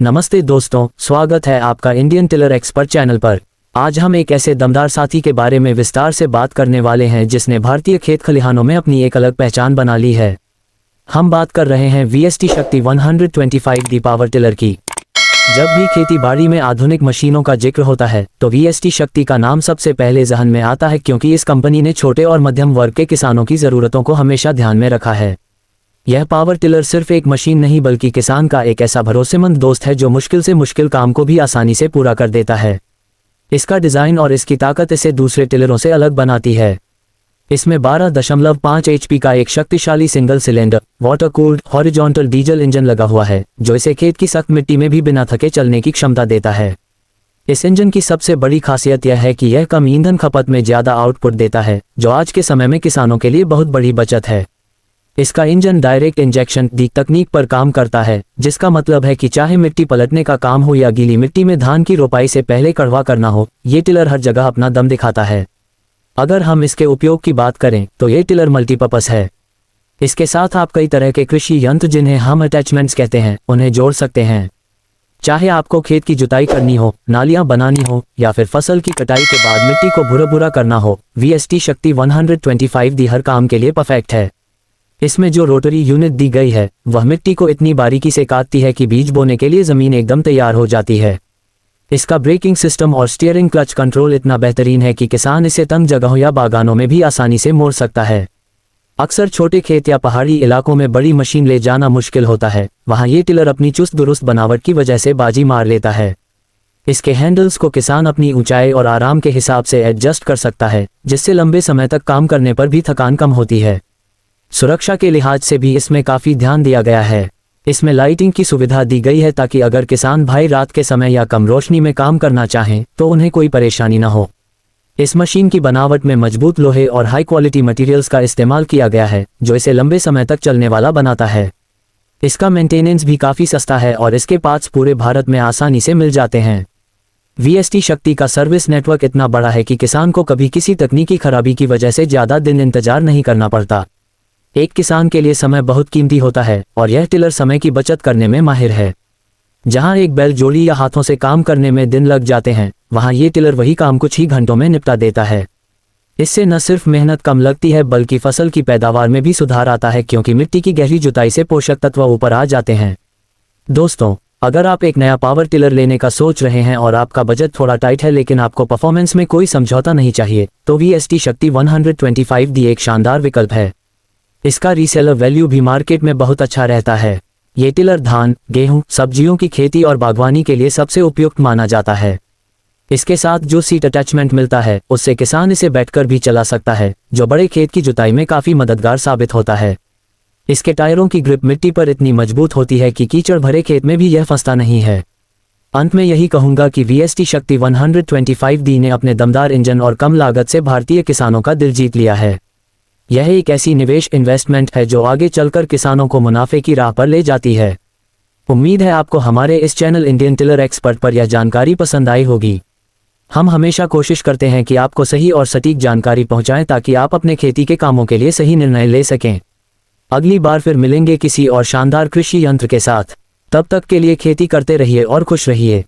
नमस्ते दोस्तों, स्वागत है आपका इंडियन टिलर एक्सपर्ट चैनल पर। आज हम एक ऐसे दमदार साथी के बारे में विस्तार से बात करने वाले हैं जिसने भारतीय खेत खलिहानों में अपनी एक अलग पहचान बना ली है। हम बात कर रहे हैं VST शक्ति 125D पावर टिलर की। जब भी खेती बाड़ी में आधुनिक मशीनों का जिक्र होता है तो VST शक्ति का नाम सबसे पहले जहन में आता है, क्योंकि इस कंपनी ने छोटे और मध्यम वर्ग के किसानों की ज़रूरतों को हमेशा ध्यान में रखा है। यह पावर टिलर सिर्फ एक मशीन नहीं बल्कि किसान का एक ऐसा भरोसेमंद दोस्त है जो मुश्किल से मुश्किल काम को भी आसानी से पूरा कर देता है। इसका डिज़ाइन और इसकी ताकत इसे दूसरे टिलरों से अलग बनाती है। इसमें 12.5 HP का एक शक्तिशाली single cylinder water cooled horizontal diesel engine लगा हुआ है, जो इसे खेत की सख्त मिट्टी में भी बिना थके चलने की क्षमता देता है। इस इंजन की सबसे बड़ी खासियत यह है कि यह कम ईंधन खपत में ज़्यादा आउटपुट देता है, जो आज के समय में किसानों के लिए बहुत बड़ी बचत है। इसका इंजन डायरेक्ट इंजेक्शन डी तकनीक पर काम करता है, जिसका मतलब है कि चाहे मिट्टी पलटने का काम हो या गीली मिट्टी में धान की रोपाई से पहले कड़वा करना हो, ये टिलर हर जगह अपना दम दिखाता है। अगर हम इसके उपयोग की बात करें तो ये टिलर मल्टीपर्पस है। इसके साथ आप कई तरह के कृषि यंत्र, जिन्हें हम अटैचमेंट्स कहते हैं, उन्हें जोड़ सकते हैं। चाहे आपको खेत की जुताई करनी हो, नालियां बनानी हो या फिर फसल की कटाई के बाद मिट्टी को भुरा भुरा करना हो, VST शक्ति 125D हर काम के लिए परफेक्ट है। इसमें जो रोटरी यूनिट दी गई है वह मिट्टी को इतनी बारीकी से काटती है कि बीज बोने के लिए ज़मीन एकदम तैयार हो जाती है। इसका ब्रेकिंग सिस्टम और स्टीयरिंग क्लच कंट्रोल इतना बेहतरीन है कि किसान इसे तंग जगहों या बागानों में भी आसानी से मोड़ सकता है। अक्सर छोटे खेत या पहाड़ी इलाकों में बड़ी मशीन ले जाना मुश्किल होता है, वहाँ ये टिलर अपनी चुस्त दुरुस्त बनावट की वजह से बाजी मार लेता है। इसके हैंडल्स को किसान अपनी ऊंचाई और आराम के हिसाब से एडजस्ट कर सकता है, जिससे लंबे समय तक काम करने पर भी थकान कम होती है। सुरक्षा के लिहाज से भी इसमें काफ़ी ध्यान दिया गया है। इसमें लाइटिंग की सुविधा दी गई है ताकि अगर किसान भाई रात के समय या कम रोशनी में काम करना चाहें तो उन्हें कोई परेशानी न हो। इस मशीन की बनावट में मजबूत लोहे और हाई क्वालिटी मटेरियल्स का इस्तेमाल किया गया है, जो इसे लंबे समय तक चलने वाला बनाता है। इसका मेंटेनेंस भी काफ़ी सस्ता है और इसके पार्ट्स पूरे भारत में आसानी से मिल जाते हैं। VST शक्ति का सर्विस नेटवर्क इतना बड़ा है कि किसान को कभी किसी तकनीकी खराबी की वजह से ज़्यादा दिन इंतजार नहीं करना पड़ता। एक किसान के लिए समय बहुत कीमती होता है और यह टिलर समय की बचत करने में माहिर है। जहां एक बैल जोड़ी या हाथों से काम करने में दिन लग जाते हैं, वहां ये टिलर वही काम कुछ ही घंटों में निपटा देता है। इससे न सिर्फ मेहनत कम लगती है बल्कि फसल की पैदावार में भी सुधार आता है, क्योंकि मिट्टी की गहरी जुताई से पोषक तत्व ऊपर आ जाते हैं। दोस्तों, अगर आप एक नया पावर टिलर लेने का सोच रहे हैं और आपका बजट थोड़ा टाइट है लेकिन आपको परफॉर्मेंस में कोई समझौता नहीं चाहिए, तो VST शक्ति 125D एक शानदार विकल्प है। इसका रीसेलर वैल्यू भी मार्केट में बहुत अच्छा रहता है। ये टिलर धान, गेहूं, सब्जियों की खेती और बागवानी के लिए सबसे उपयुक्त माना जाता है। इसके साथ जो सीट अटैचमेंट मिलता है उससे किसान इसे बैठकर भी चला सकता है, जो बड़े खेत की जुताई में काफ़ी मददगार साबित होता है। इसके टायरों की ग्रिप मिट्टी पर इतनी मजबूत होती है कि कीचड़ भरे खेत में भी यह फंसता नहीं है। अंत में यही कहूँगा कि VST शक्ति 125D ने अपने दमदार इंजन और कम लागत से भारतीय किसानों का दिल जीत लिया है। यह एक ऐसी निवेश इन्वेस्टमेंट है जो आगे चलकर किसानों को मुनाफे की राह पर ले जाती है। उम्मीद है आपको हमारे इस चैनल इंडियन टिलर एक्सपर्ट पर यह जानकारी पसंद आई होगी। हम हमेशा कोशिश करते हैं कि आपको सही और सटीक जानकारी पहुंचाएं ताकि आप अपने खेती के कामों के लिए सही निर्णय ले सकें। अगली बार फिर मिलेंगे किसी और शानदार कृषि यंत्र के साथ। तब तक के लिए खेती करते रहिए और खुश रहिए।